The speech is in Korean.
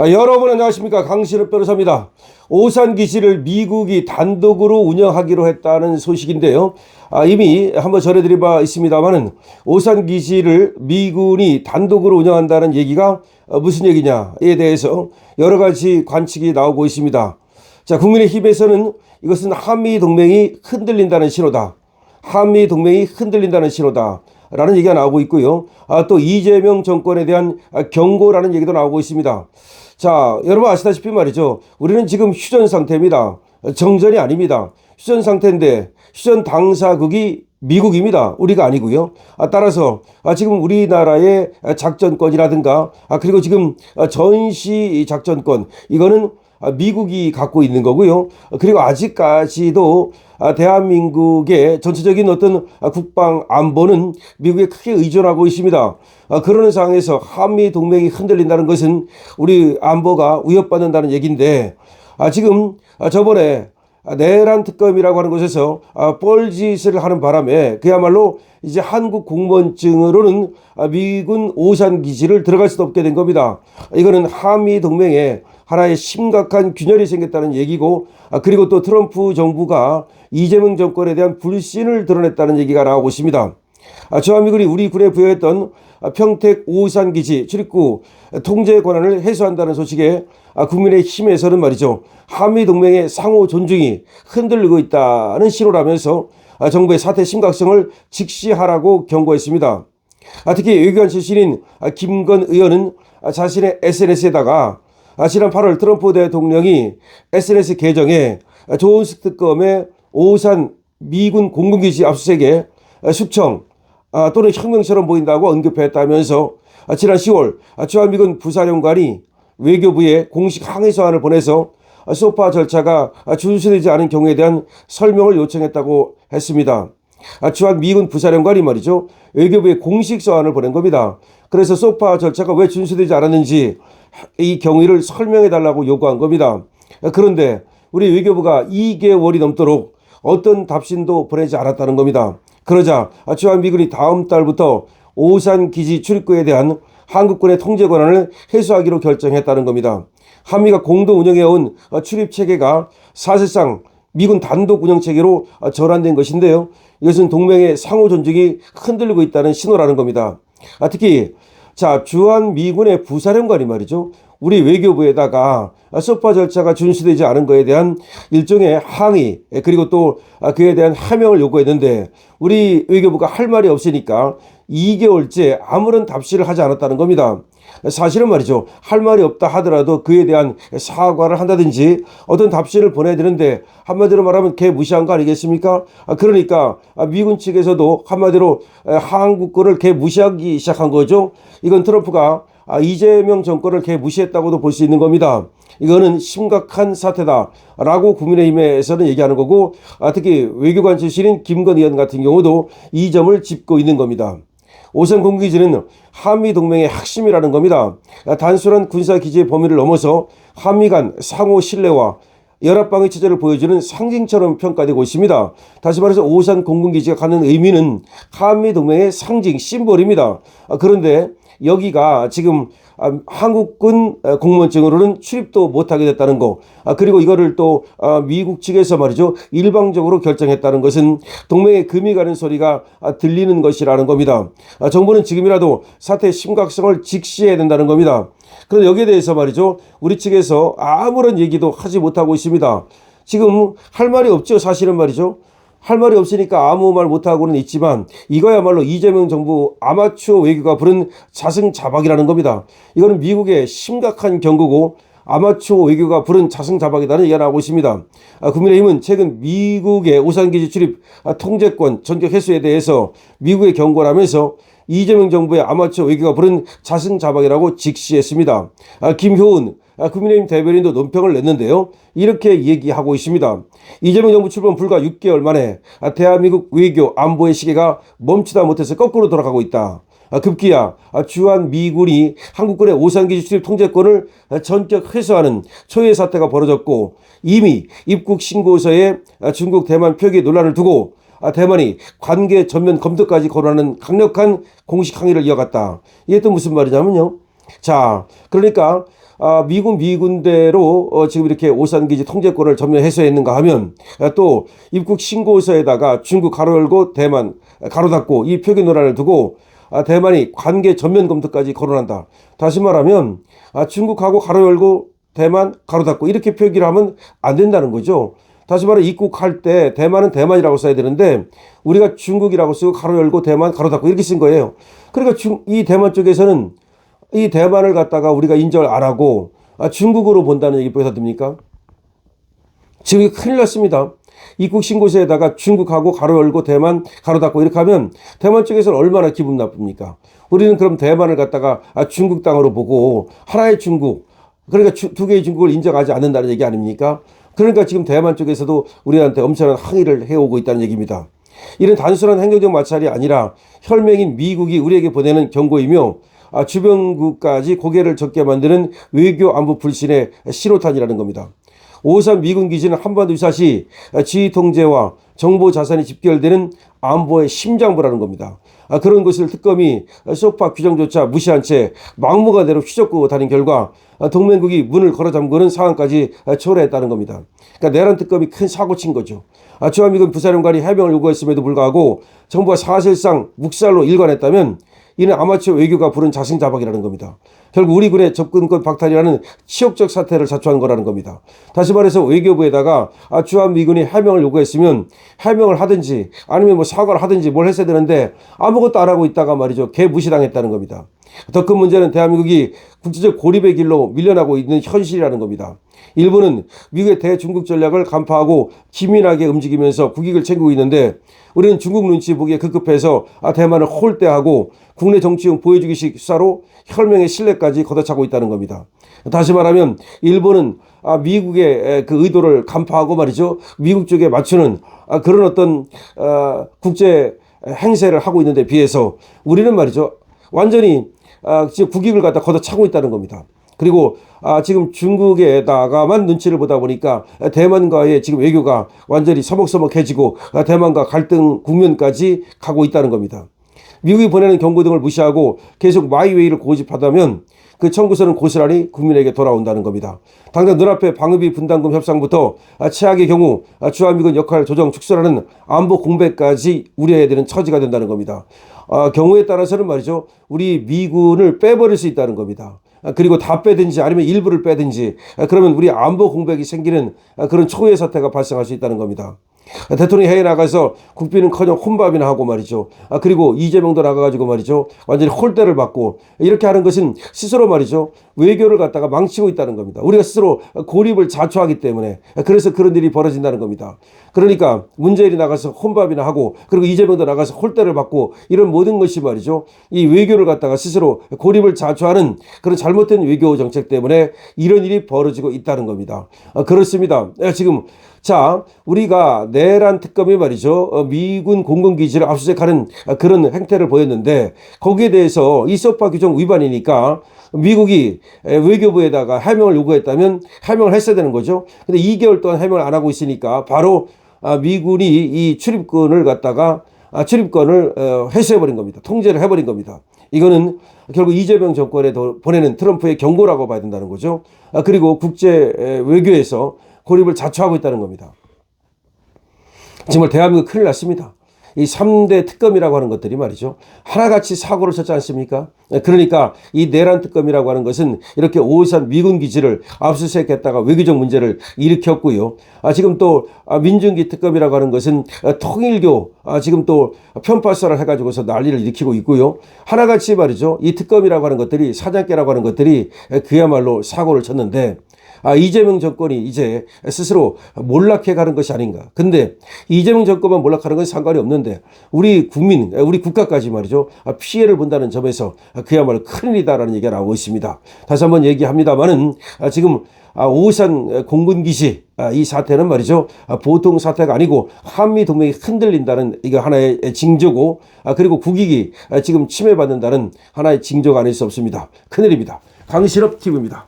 여러분 안녕하십니까, 강신업 변호사입니다. 오산기지를 미국이 단독으로 운영하기로 했다는 소식인데요. 이미 한번 전해드린 바 있습니다만은 오산기지를 미군이 단독으로 운영한다는 얘기가 무슨 얘기냐에 대해서 여러 가지 관측이 나오고 있습니다. 자, 국민의힘에서는 이것은 한미동맹이 흔들린다는 신호다. 한미동맹이 흔들린다는 신호다. 라는 얘기가 나오고 있고요. 또 이재명 정권에 대한 경고라는 얘기도 나오고 있습니다. 자, 여러분 아시다시피 말이죠. 우리는 지금 휴전 상태입니다. 정전이 아닙니다. 휴전 상태인데 휴전 당사국이 미국입니다. 우리가 아니고요. 따라서 지금 우리나라의 작전권이라든가 그리고 지금 전시 작전권 이거는 미국이 갖고 있는 거고요. 그리고 아직까지도 대한민국의 전체적인 어떤 국방 안보는 미국에 크게 의존하고 있습니다. 그러는 상황에서 한미 동맹이 흔들린다는 것은 우리 안보가 위협받는다는 얘기인데, 지금 저번에 내란 특검이라고 하는 곳에서 뻘짓을 하는 바람에 그야말로 이제 한국 공무원증으로는 미군 오산 기지를 들어갈 수도 없게 된 겁니다. 이거는 한미 동맹에 하나의 심각한 균열이 생겼다는 얘기고, 그리고 또 트럼프 정부가 이재명 정권에 대한 불신을 드러냈다는 얘기가 나오고 있습니다. 주한미군이 우리 군에 부여했던 평택 오산기지 출입구 통제 권한을 해소한다는 소식에 국민의힘에서는 말이죠, 한미동맹의 상호 존중이 흔들리고 있다는 신호라면서 정부의 사태 심각성을 직시하라고 경고했습니다. 특히 외교관 출신인 김건 의원은 자신의 SNS에다가 지난 8월 트럼프 대통령이 SNS 계정에 존스 특검의 오산 미군 공군기지 압수수색에 숙청 또는 혁명처럼 보인다고 언급했다면서 지난 10월 주한미군 부사령관이 외교부에 공식 항의 서한을 보내서 소파 절차가 준수되지 않은 경우에 대한 설명을 요청했다고 했습니다. 주한미군 부사령관이 말이죠, 외교부에 공식 서한을 보낸 겁니다. 그래서 소파 절차가 왜 준수되지 않았는지 이 경위를 설명해 달라고 요구한 겁니다. 그런데 우리 외교부가 2개월이 넘도록 어떤 답신도 보내지 않았다는 겁니다. 그러자 주한미군이 다음 달부터 오산기지 출입구에 대한 한국군의 통제 권한을 해소하기로 결정했다는 겁니다. 한미가 공동 운영해온 출입체계가 사실상 미군 단독 운영체계로 전환된 것인데요. 이것은 동맹의 상호 존중이 흔들리고 있다는 신호라는 겁니다. 특히 주한미군의 부사령관이 말이죠, 우리 외교부에다가 소파 절차가 준수되지 않은 것에 대한 일종의 항의 그리고 또 그에 대한 해명을 요구했는데 우리 외교부가 할 말이 없으니까 2개월째 아무런 답시를 하지 않았다는 겁니다. 사실은 말이죠, 할 말이 없다 하더라도 그에 대한 사과를 한다든지 어떤 답신을 보내야 되는데 한마디로 말하면 개 무시한 거 아니겠습니까? 그러니까 미군 측에서도 한마디로 한국군을 개 무시하기 시작한 거죠. 이건 트럼프가 이재명 정권을 개 무시했다고도 볼 수 있는 겁니다. 이거는 심각한 사태다라고 국민의힘에서는 얘기하는 거고, 특히 외교관 출신인 김건 의원 같은 경우도 이 점을 짚고 있는 겁니다. 오산 공군기지는 한미동맹의 핵심이라는 겁니다. 단순한 군사기지의 범위를 넘어서 한미 간 상호 신뢰와 연합방위 체제를 보여주는 상징처럼 평가되고 있습니다. 다시 말해서 오산 공군기지가 갖는 의미는 한미동맹의 상징, 심볼입니다. 그런데 여기가 지금 한국군 공무원증으로는 출입도 못하게 됐다는 거, 그리고 이거를 또 미국 측에서 말이죠, 일방적으로 결정했다는 것은 동맹에 금이 가는 소리가 들리는 것이라는 겁니다. 정부는 지금이라도 사태의 심각성을 직시해야 된다는 겁니다. 그런데 여기에 대해서 말이죠, 우리 측에서 아무런 얘기도 하지 못하고 있습니다. 지금 할 말이 없죠. 사실은 말이죠. 할 말이 없으니까 아무 말 못하고는 있지만 이거야말로 이재명 정부 아마추어 외교가 부른 자승자박이라는 겁니다. 이거는 미국의 심각한 경고고 아마추어 외교가 부른 자승자박이라는 얘기가 나오고 있습니다. 국민의힘은 최근 미국의 오산기지 출입 통제권 전격 해소에 대해서 미국의 경고를 하면서 이재명 정부의 아마추어 외교가 부른 자승자박이라고 직시했습니다. 김효은 국민의힘 대변인도 논평을 냈는데요. 이렇게 얘기하고 있습니다. 이재명 정부 출범 불과 6개월 만에 대한민국 외교 안보의 시계가 멈추다 못해서 거꾸로 돌아가고 있다. 급기야 주한미군이 한국군의 오산기지 출입 통제권을 전격 회수하는 초유의 사태가 벌어졌고, 이미 입국 신고서에 중국 대만 표기 논란을 두고 대만이 관계 전면 검토까지 거론하는 강력한 공식 항의를 이어갔다. 이게 또 무슨 말이냐면요, 그러니까 미군대로 지금 이렇게 오산기지 통제권을 전면 해소했는가 하면 또 입국 신고서에다가 중국 가로 열고 대만 가로 닫고 이 표기 논란을 두고 대만이 관계 전면 검토까지 거론한다. 다시 말하면 중국하고 가로 열고 대만 가로 닫고 이렇게 표기를 하면 안 된다는 거죠. 다시 말해 입국할 때 대만은 대만이라고 써야 되는데 우리가 중국이라고 쓰고 가로 열고 대만 가로 닫고 이렇게 쓴 거예요. 그러니까 이 대만 쪽에서는 이 대만을 갖다가 우리가 인정을 안 하고 중국으로 본다는 얘기 보여서 됩니까? 지금 큰일 났습니다. 입국 신고서에다가 중국하고 가로 열고 대만 가로 닫고 이렇게 하면 대만 쪽에서는 얼마나 기분 나쁩니까? 우리는 그럼 대만을 갖다가 중국 땅으로 보고 하나의 중국, 그러니까 두 개의 중국을 인정하지 않는다는 얘기 아닙니까? 그러니까 지금 대만 쪽에서도 우리한테 엄청난 항의를 해오고 있다는 얘기입니다. 이런 단순한 행정적 마찰이 아니라 혈맹인 미국이 우리에게 보내는 경고이며 주변국까지 고개를 젓게 만드는 외교 안보 불신의 신호탄이라는 겁니다. 오산 미군 기지는 한반도 유사시 지휘 통제와 정보 자산이 집결되는 안보의 심장부라는 겁니다. 그런 것을 특검이 소파 규정조차 무시한 채 막무가내로 휘젓고 다닌 결과 동맹국이 문을 걸어 잠그는 상황까지 초래했다는 겁니다. 그러니까 내란 특검이 큰 사고 친 거죠. 주한미군 부사령관이 해명을 요구했음에도 불구하고 정부가 사실상 묵살로 일관했다면 이는 아마추어 외교가 부른 자승자박이라는 겁니다. 결국 우리 군의 접근권 박탈이라는 치욕적 사태를 자초한 거라는 겁니다. 다시 말해서 외교부에다가 주한미군이 해명을 요구했으면 해명을 하든지 아니면 뭐 사과를 하든지 뭘 했어야 되는데 아무것도 안 하고 있다가 말이죠. 개무시당했다는 겁니다. 더 큰 문제는 대한민국이 국제적 고립의 길로 밀려나고 있는 현실이라는 겁니다. 일본은 미국의 대중국 전략을 간파하고 기민하게 움직이면서 국익을 챙기고 있는데 우리는 중국 눈치 보기에 급급해서 대만을 홀대하고 국내 정치용 보여주기식 수사로 혈맹의 신뢰까지 걷어차고 있다는 겁니다. 다시 말하면 일본은 미국의 그 의도를 간파하고 말이죠. 미국 쪽에 맞추는 그런 어떤 국제 행세를 하고 있는데 비해서 우리는 말이죠. 완전히 지금 국익을 갖다 걷어차고 있다는 겁니다. 그리고 지금 중국에다가만 눈치를 보다 보니까 대만과의 지금 외교가 완전히 서먹서먹해지고 대만과 갈등 국면까지 가고 있다는 겁니다. 미국이 보내는 경고 등을 무시하고 계속 마이웨이를 고집하다면 그 청구서는 고스란히 국민에게 돌아온다는 겁니다. 당장 눈앞에 방위비 분담금 협상부터 최악의 경우 주한미군 역할 조정 축소라는 안보 공백까지 우려해야 되는 처지가 된다는 겁니다. 경우에 따라서는 말이죠. 우리 미군을 빼버릴 수 있다는 겁니다. 그리고 다 빼든지 아니면 일부를 빼든지 그러면 우리 안보 공백이 생기는 그런 초유의 사태가 발생할 수 있다는 겁니다. 대통령이 해외 나가서 국빈은커녕 혼밥이나 하고 말이죠. 그리고 이재명도 나가가지고 말이죠. 완전히 홀대를 받고 이렇게 하는 것은 스스로 말이죠. 외교를 갖다가 망치고 있다는 겁니다. 우리가 스스로 고립을 자초하기 때문에 그래서 그런 일이 벌어진다는 겁니다. 그러니까 문재인이 나가서 혼밥이나 하고 그리고 이재명도 나가서 홀대를 받고 이런 모든 것이 말이죠. 이 외교를 갖다가 스스로 고립을 자초하는 그런 잘못된 외교 정책 때문에 이런 일이 벌어지고 있다는 겁니다. 그렇습니다. 지금 자, 우리가 내란 특검이 말이죠. 미군 공군기지를 압수수색하는 그런 행태를 보였는데 거기에 대해서 이 소파 규정 위반이니까 미국이 외교부에다가 해명을 요구했다면 해명을 했어야 되는 거죠. 근데 2개월 동안 해명을 안 하고 있으니까 바로 미군이 이 출입권을 갖다가 출입권을 회수해버린 겁니다. 통제를 해버린 겁니다. 이거는 결국 이재명 정권에 보내는 트럼프의 경고라고 봐야 된다는 거죠. 그리고 국제 외교에서 고립을 자초하고 있다는 겁니다. 정말 대한민국 큰일 났습니다. 이 3대 특검이라고 하는 것들이 말이죠. 하나같이 사고를 쳤지 않습니까? 그러니까 이 내란 특검이라고 하는 것은 이렇게 오산 미군 기지를 압수수색했다가 외교적 문제를 일으켰고요. 지금 또 민중기 특검이라고 하는 것은 통일교 지금 또 편파설을 해가지고서 난리를 일으키고 있고요. 하나같이 말이죠. 이 특검이라고 하는 것들이 사냥개라고 하는 것들이 그야말로 사고를 쳤는데 이재명 정권이 이제 스스로 몰락해 가는 것이 아닌가. 근데 이재명 정권만 몰락하는 건 상관이 없는데 우리 국민, 우리 국가까지 말이죠. 피해를 본다는 점에서 그야말로 큰일이다라는 얘기가 나오고 있습니다. 다시 한번 얘기합니다만은 지금 오산 공군기지 이 사태는 말이죠. 보통 사태가 아니고 한미 동맹이 흔들린다는 이거 하나의 징조고 그리고 국익이 지금 침해받는다는 하나의 징조가 아닐 수 없습니다. 큰일입니다. 강신업 TV입니다.